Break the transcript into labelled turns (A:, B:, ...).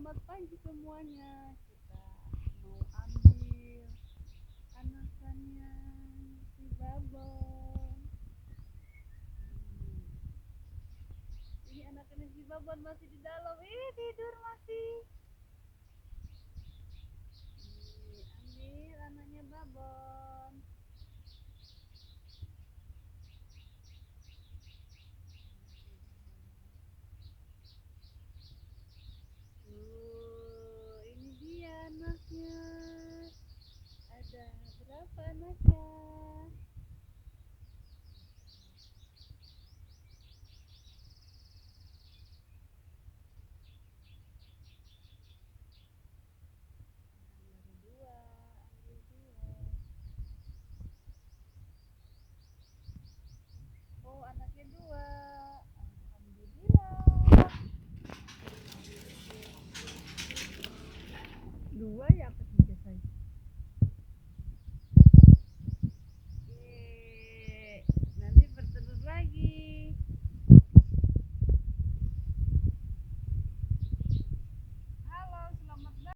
A: Selamat pagi semuanya. Kita mau ambil anakannya si Babon. Ini anakannya si Babon masih di dalam. Tidur masih. Ambil anaknya Babon. Ini dia anaknya. Ada berapa anaknya? Baru dua, ambil dua. Oh, anaknya dua. Alhamdulillah. Dua ya.